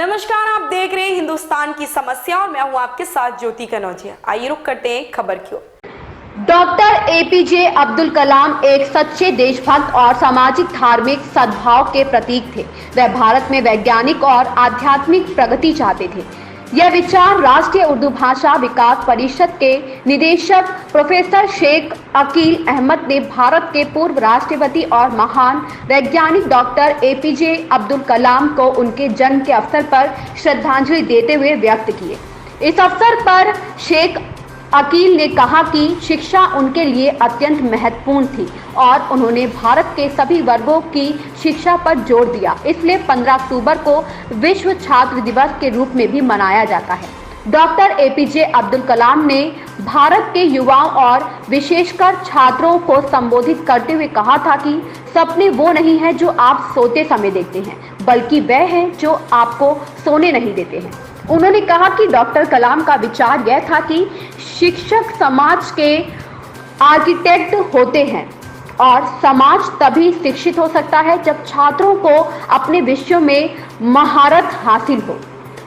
नमस्कार, आप देख रहे हैं हिंदुस्तान की समस्या और मैं हूं आपके साथ ज्योति कनौजिया। आइए रुक करते हैं खबर की ओर। डॉक्टर एपीजे अब्दुल कलाम एक सच्चे देशभक्त और सामाजिक धार्मिक सद्भाव के प्रतीक थे। वह भारत में वैज्ञानिक और आध्यात्मिक प्रगति चाहते थे। यह विचार राष्ट्रीय उर्दू भाषा विकास परिषद के निदेशक प्रोफेसर शेख अकील अहमद ने भारत के पूर्व राष्ट्रपति और महान वैज्ञानिक डॉक्टर एपीजे अब्दुल कलाम को उनके जन्म के अवसर पर श्रद्धांजलि देते हुए व्यक्त किए। इस अवसर पर शेख अकील ने कहा कि शिक्षा उनके लिए अत्यंत महत्वपूर्ण थी और उन्होंने भारत के सभी वर्गों की शिक्षा पर जोर दिया। इसलिए 15 अक्टूबर को विश्व छात्र दिवस के रूप में भी मनाया जाता है। डॉक्टर एपीजे अब्दुल कलाम ने भारत के युवाओं और विशेषकर छात्रों को संबोधित करते हुए कहा था कि सपने वो नहीं है जो आप सोते समय देखते हैं, बल्कि वह है जो आपको सोने नहीं देते हैं। उन्होंने कहा कि डॉक्टर कलाम का विचार यह था कि शिक्षक समाज के आर्किटेक्ट होते हैं और समाज तभी शिक्षित हो सकता है जब छात्रों को अपने विषयों में महारत हासिल हो।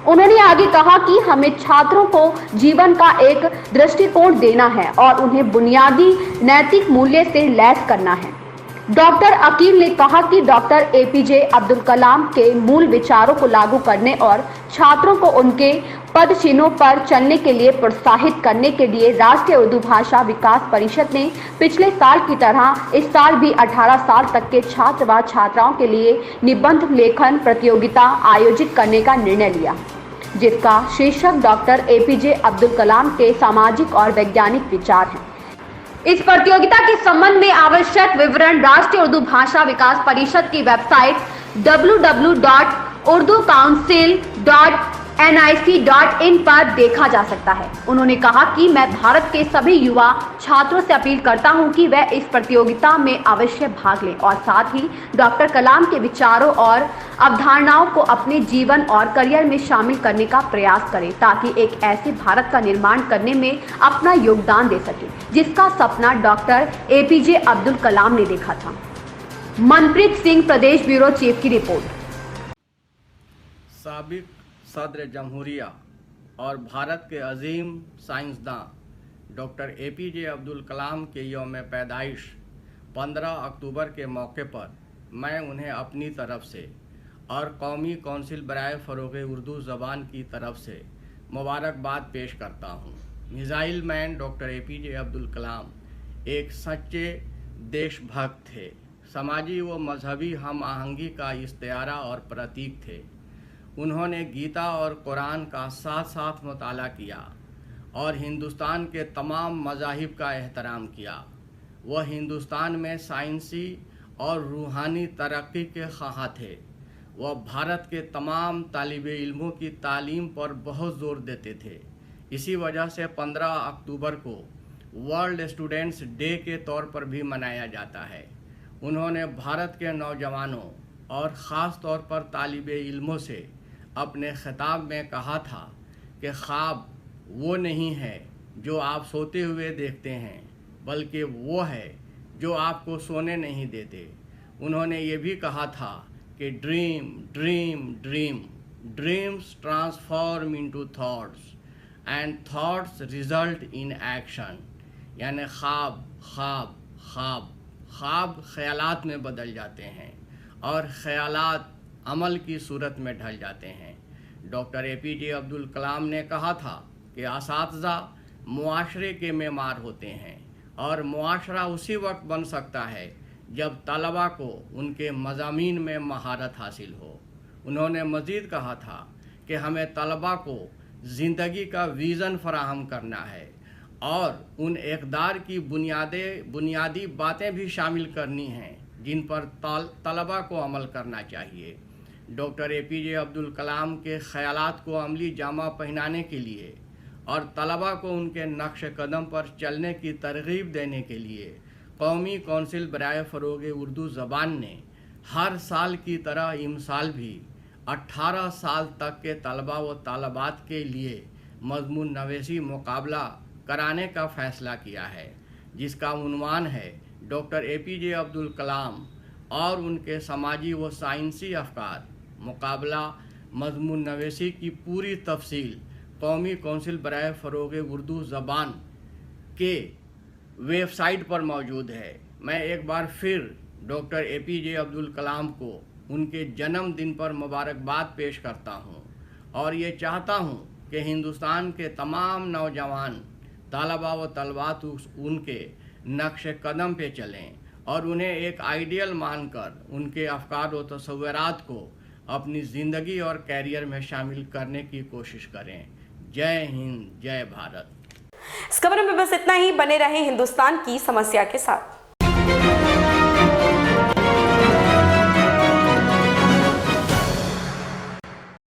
उन्होंने आगे कहा कि हमें छात्रों को जीवन का एक दृष्टिकोण देना है और उन्हें बुनियादी नैतिक मूल्य से लैस करना है। डॉक्टर अकील ने कहा कि डॉक्टर एपीजे अब्दुल कलाम के मूल विचारों को लागू करने और छात्रों को उनके पदचिन्हों पर चलने के लिए प्रोत्साहित करने के लिए राष्ट्रीय उर्दू भाषा विकास परिषद ने पिछले साल की तरह इस साल भी 18 साल तक के छात्र व छात्राओं के लिए निबंध लेखन प्रतियोगिता आयोजित करने का निर्णय लिया, जिसका शीर्षक डॉक्टर एपीजे अब्दुल कलाम के सामाजिक और वैज्ञानिक विचार है। इस प्रतियोगिता के संबंध में आवश्यक विवरण राष्ट्रीय उर्दू भाषा विकास परिषद की वेबसाइट www.urducouncil.nic.in पर देखा जा सकता है। उन्होंने कहा कि मैं भारत के सभी युवा छात्रों से अपील करता हूं कि वह इस प्रतियोगिता में अवश्य भाग लें और साथ ही डॉक्टर कलाम के विचारों और अवधारणाओं को अपने जीवन और करियर में शामिल करने का प्रयास करें, ताकि एक ऐसे भारत का निर्माण करने में अपना योगदान दे सके जिसका सपना डॉक्टर एपीजे अब्दुल कलाम ने देखा था। मनप्रीत सिंह, प्रदेश ब्यूरो चीफ की रिपोर्ट। साबिक सदर जमहूरिया और भारत के अजीम साइंसदान डॉक्टर एपीजे अब्दुल कलाम के यौम पैदाइश 15 अक्टूबर के मौके पर मैं उन्हें अपनी तरफ से और कौमी कौंसिल बराए फ़रोग़ उर्दू ज़बान की तरफ से मुबारकबाद पेश करता हूँ। Missile man doctor APJ Abdul Kalam एक सच्चे देशभक्त थे, समाजी व मजहबी हम आहंगी का इस्तियारा और प्रतीक थे। उन्होंने गीता और कुरान का साथ साथ मुताला किया और हिंदुस्तान के तमाम मज़ाहिब का एहतराम किया। वह हिंदुस्तान में साइंसी और रूहानी तरक्की के ख़्वाह थे। वह भारत के तमाम तालिबे इल्मों की तालीम पर बहुत ज़ोर देते थे। इसी वजह से 15 अक्टूबर को वर्ल्ड स्टूडेंट्स डे के तौर पर भी मनाया जाता है। उन्होंने भारत के नौजवानों और ख़ास तौर पर तालिबे इल्मों से अपने खिताब में कहा था कि ख्वाब वो नहीं है जो आप सोते हुए देखते हैं, बल्कि वो है जो आपको सोने नहीं देते। उन्होंने ये भी कहा था कि dream dream dream dreams transform into thoughts and thoughts result in action, यानी ख्वाब ख्वाब ख्वाब ख्वाब ख्यालात में बदल जाते हैं और ख्यालात अमल की सूरत में ढल जाते हैं। डॉक्टर एपीजे अब्दुल कलाम ने कहा था कि असातिज़ा मुआशरे के मेमार होते हैं और मुआशरा उसी वक्त बन सकता है जब तलबा को उनके मज़ामीन में महारत हासिल हो। उन्होंने मज़ीद कहा था कि हमें तलबा को ज़िंदगी का विज़न फराहम करना है और उन इक़दार की बुनियादी बातें भी शामिल करनी हैं जिन पर तलबा को अमल करना चाहिए। डॉक्टर एपीजे अब्दुल कलाम के ख़यालात को अमली जामा पहनाने के लिए और तलबा को उनके नक्श कदम पर चलने की तरगीब देने के लिए कौमी कौंसिल बराए फ़रोग़ उर्दू ज़बान ने हर साल की तरह इमसाल भी 18 साल तक के तलबा व तालबात के लिए मज़मून नवेसी मुकाबला कराने का फ़ैसला किया है, जिसका उन्वान है डॉक्टर एपीजे अब्दुल कलाम और उनके समाजी व साइंसी अफकार मुकाबला मजमून नवेसी की पूरी तफसील कौमी कौंसिल बराए फ़रोग़ उर्दू ज़बान के वेबसाइट पर मौजूद है। मैं एक बार फिर डॉक्टर APJ अब्दुल कलाम को उनके जन्मदिन पर मुबारकबाद पेश करता हूं और ये चाहता हूं कि हिंदुस्तान के तमाम नौजवान तालबा व तलबात उनके नक्श कदम पे चलें और उन्हें एक आइडियल मानकर उनके अफकार व तसव्वुरात को अपनी ज़िंदगी और कैरियर में शामिल करने की कोशिश करें। जय हिंद, जय भारत। इस खबर में बस इतना ही। बने रहें हिंदुस्तान की समस्या के साथ।